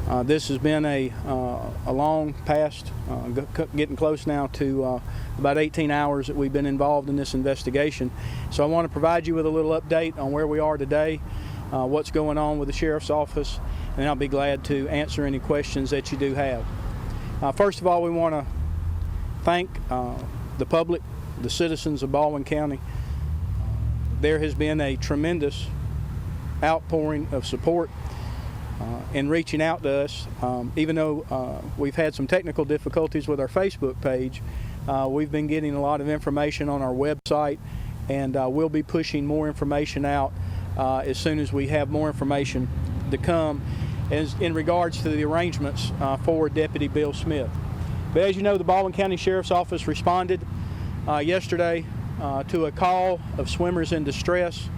This has been a long past, getting close now to about 18 hours that we've been involved in this investigation. So I want to provide you with a little update on where we are today, what's going on with the Sheriff's Office, and I'll be glad to answer any questions that you do have. First of all, we want to thank the public, the citizens of Baldwin County. There has been a tremendous outpouring of support in reaching out to us. Even though we've had some technical difficulties with our Facebook page, we've been getting a lot of information on our website, and we'll be pushing more information out as soon as we have more information to come as in regards to the arrangements for Deputy Bill Smith. But as you know, the Baldwin County Sheriff's Office responded yesterday to a call of swimmers in distress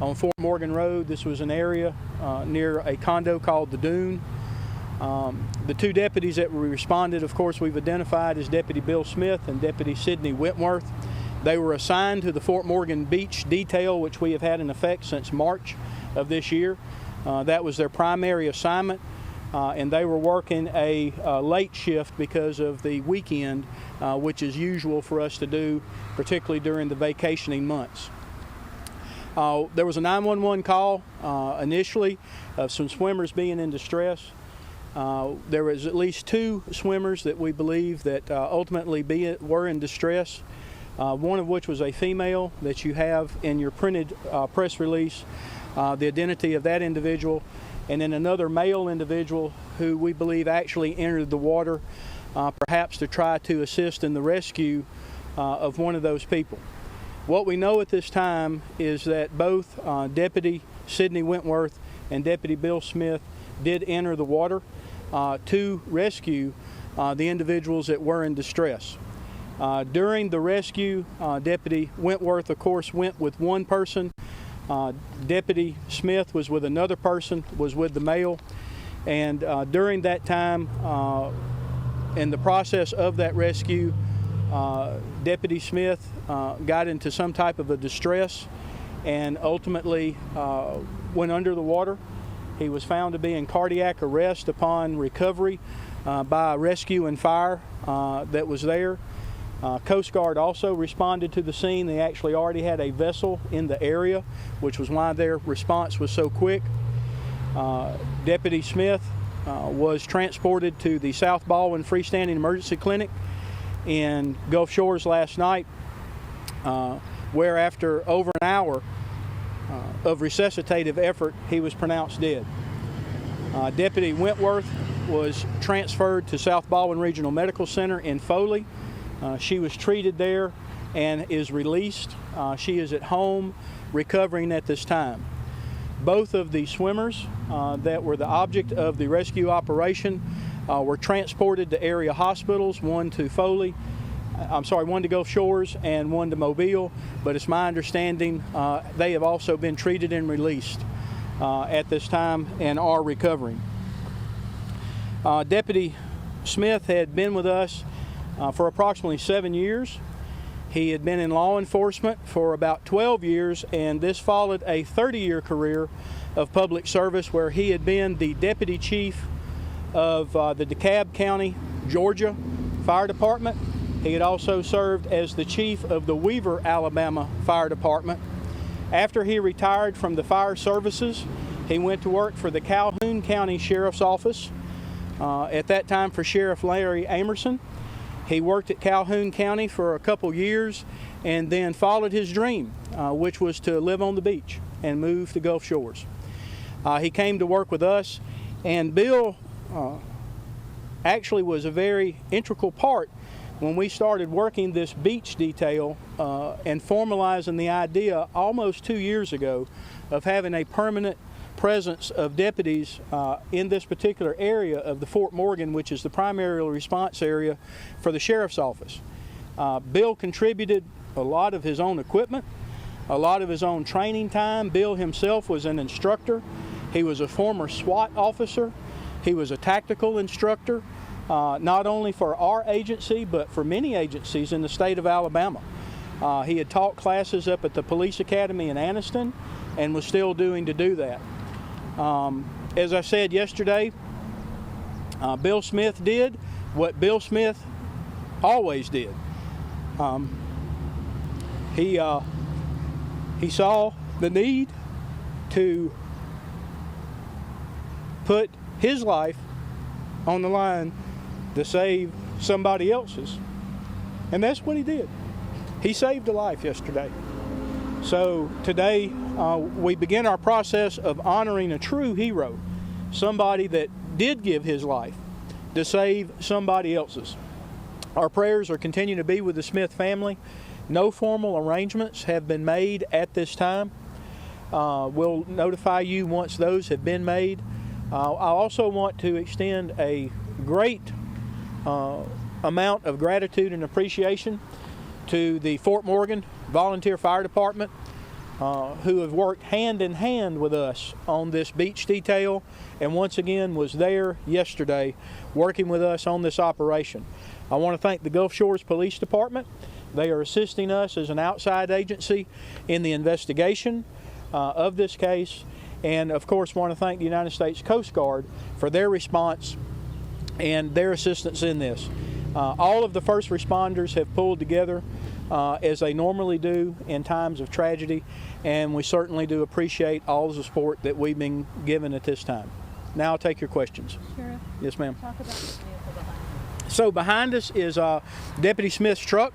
on Fort Morgan Road. This was an area near a condo called The Dune. The two deputies that responded, of course, we've identified as Deputy Bill Smith and Deputy Sidney Wentworth. They were assigned to the Fort Morgan Beach detail, which we have had in effect since March of this year. That was their primary assignment, and they were working a late shift because of the weekend, which is usual for us to do, particularly during the vacationing months. There was a 911 call initially of some swimmers being in distress. There was at least two swimmers that we believe that ultimately were in distress, one of which was a female that you have in your printed press release, the identity of that individual, and then another male individual who we believe actually entered the water, perhaps to try to assist in the rescue of one of those people. What we know at this time is that both Deputy Sidney Wentworth and Deputy Bill Smith did enter the water to rescue the individuals that were in distress. During the rescue, Deputy Wentworth, of course, went with one person. Deputy Smith was with another person, was with the male. And during that time, in the process of that rescue, Deputy Smith got into some type of a distress and ultimately went under the water. He was found to be in cardiac arrest upon recovery by rescue and fire that was there. Coast Guard also responded to the scene. They actually already had a vessel in the area, which was why their response was so quick. Deputy Smith was transported to the South Baldwin Freestanding Emergency Clinic in Gulf Shores last night, where after over an hour of resuscitative effort, he was pronounced dead. Deputy Wentworth was transferred to South Baldwin Regional Medical Center in Foley. She was treated there and is released. She is at home recovering at this time. Both of the swimmers that were the object of the rescue operation were transported to area hospitals, one to Gulf Shores and one to Mobile, but it's my understanding they have also been treated and released at this time and are recovering. Deputy Smith had been with us for approximately 7 years. He had been in law enforcement for about 12 years, and this followed a 30-year career of public service where he had been the Deputy Chief of the DeKalb County, Georgia Fire Department. He had also served as the Chief of the Weaver, Alabama Fire Department. After he retired from the fire services, he went to work for the Calhoun County Sheriff's Office, at that time for Sheriff Larry Amerson. He worked at Calhoun County for a couple years and then followed his dream, which was to live on the beach and move to Gulf Shores. He came to work with us, and Bill actually was a very integral part when we started working this beach detail and formalizing the idea almost 2 years ago of having a permanent presence of deputies in this particular area of the Fort Morgan, which is the primary response area for the Sheriff's Office. Bill contributed a lot of his own equipment, a lot of his own training time. Bill himself was an instructor. He was a former SWAT officer. He was a tactical instructor, not only for our agency, but for many agencies in the state of Alabama. He had taught classes up at the Police Academy in Anniston and was still doing to do that. As I said yesterday, Bill Smith did what Bill Smith always did. He saw the need to put his life on the line to save somebody else's. And that's what he did. He saved a life yesterday. So today we begin our process of honoring a true hero, somebody that did give his life to save somebody else's. Our prayers are continuing to be with the Smith family. No formal arrangements have been made at this time. We'll notify you once those have been made. I also want to extend a great amount of gratitude and appreciation to the Fort Morgan Volunteer Fire Department, who have worked hand in hand with us on this beach detail, and once again was there yesterday working with us on this operation. I want to thank the Gulf Shores Police Department. They are assisting us as an outside agency in the investigation of this case, and of course want to thank the United States Coast Guard for their response and their assistance in this. All of the first responders have pulled together as they normally do in times of tragedy, and we certainly do appreciate all the support that we've been given at this time. Now I'll take your questions. Sheriff? Yes, ma'am. Talk about the vehicle behind you. So behind us is Deputy Smith's truck.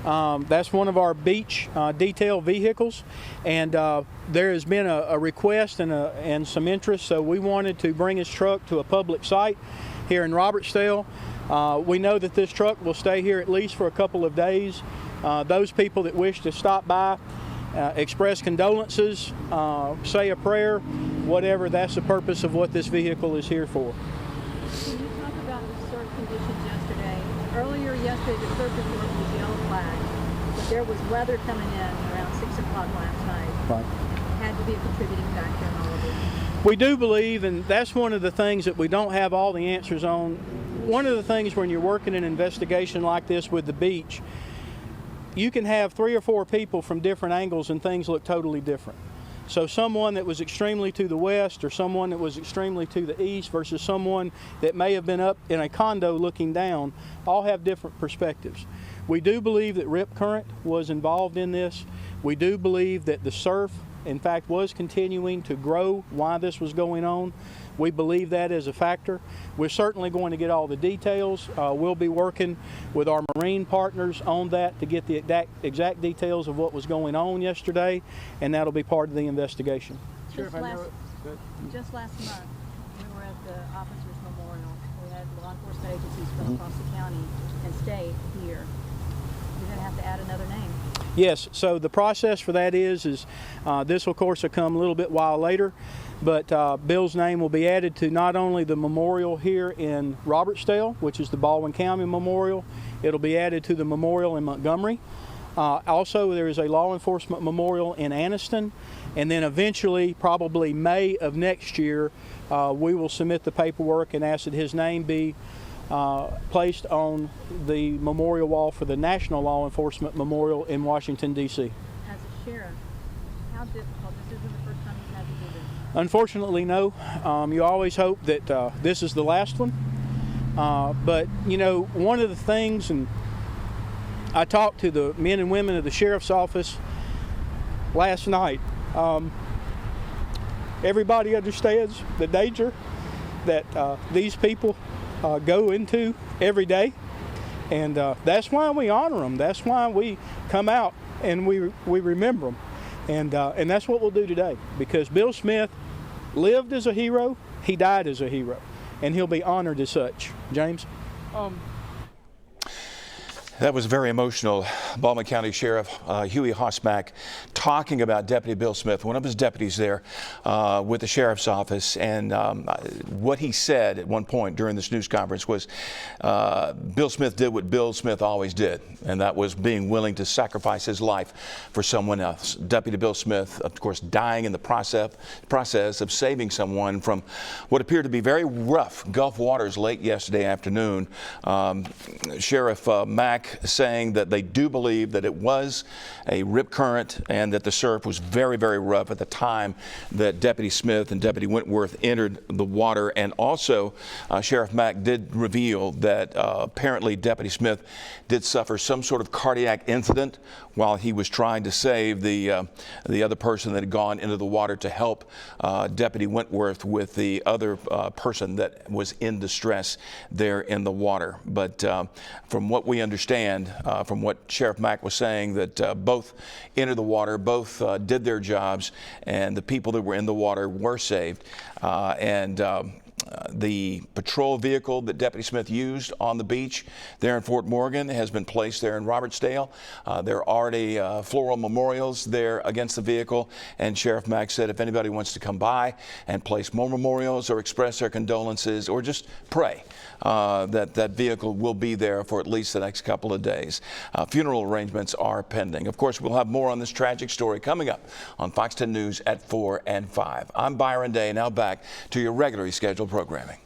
That's one of our beach detail vehicles, and there has been a request and some interest, so we wanted to bring his truck to a public site here in Robertsdale. We know that this truck will stay here at least for a couple of days. Those people that wish to stop by, express condolences, say a prayer, whatever, that's the purpose of what this vehicle is here for. Can you talk about the surf conditions yesterday? Earlier yesterday, the surf report was yellow flag, but there was weather coming in around 6 o'clock last night. Right. Had to be a contributing factor in all of this. We do believe, and that's one of the things that we don't have all the answers on. One of the things when you're working an investigation like this with the beach, you can have 3 or 4 people from different angles and things look totally different. So someone that was extremely to the west or someone that was extremely to the east versus someone that may have been up in a condo looking down all have different perspectives. We do believe that rip current was involved in this. We do believe that the surf, in fact, was continuing to grow while this was going on. We believe that is a factor. We're certainly going to get all the details. We'll be working with our Marine partners on that to get the exact details of what was going on yesterday, and that'll be part of the investigation. Just last month, we were at the Officers Memorial. We had law enforcement agencies from across the county and state here. You're going to have to add another name. Yes, so the process for that is this will, of course, will come a little bit while later, but Bill's name will be added to not only the memorial here in Robertsdale, which is the Baldwin County Memorial, it'll be added to the memorial in Montgomery. Also, there is a law enforcement memorial in Anniston, and then eventually, probably May of next year, we will submit the paperwork and ask that his name be placed on the memorial wall for the National Law Enforcement Memorial in Washington, D.C. As a sheriff, how difficult? This isn't the first time you've had to do this. Unfortunately, no. You always hope that this is the last one. But, you know, one of the things, and I talked to the men and women of the Sheriff's Office last night, everybody understands the danger that these people go into every day, and that's why we honor them. That's why we come out and we remember them, and that's what we'll do today, because Bill Smith lived as a hero, he died as a hero, and he'll be honored as such. James? That was very emotional. Baldwin County Sheriff Huey Hosmack talking about Deputy Bill Smith, one of his deputies there with the Sheriff's Office. And what he said at one point during this news conference was Bill Smith did what Bill Smith always did, and that was being willing to sacrifice his life for someone else. Deputy Bill Smith, of course, dying in the process of saving someone from what appeared to be very rough Gulf waters late yesterday afternoon. Sheriff Mack saying that they do believe believe that it was a rip current and that the surf was very, very rough at the time that Deputy Smith and Deputy Wentworth entered the water. And also, Sheriff Mack did reveal that apparently Deputy Smith did suffer some sort of cardiac incident while he was trying to save the other person that had gone into the water to help Deputy Wentworth with the other person that was in distress there in the water. But from what we understand, from what Sheriff Mack was saying, that both entered the water, both did their jobs, and the people that were in the water were saved. The patrol vehicle that Deputy Smith used on the beach there in Fort Morgan has been placed there in Robertsdale. There are already floral memorials there against the vehicle, and Sheriff Mack said if anybody wants to come by and place more memorials or express their condolences or just pray, that vehicle will be there for at least the next couple of days. Funeral arrangements are pending. Of course, we'll have more on this tragic story coming up on Fox 10 News at 4 and 5. I'm Byron Day, now back to your regularly scheduled programming.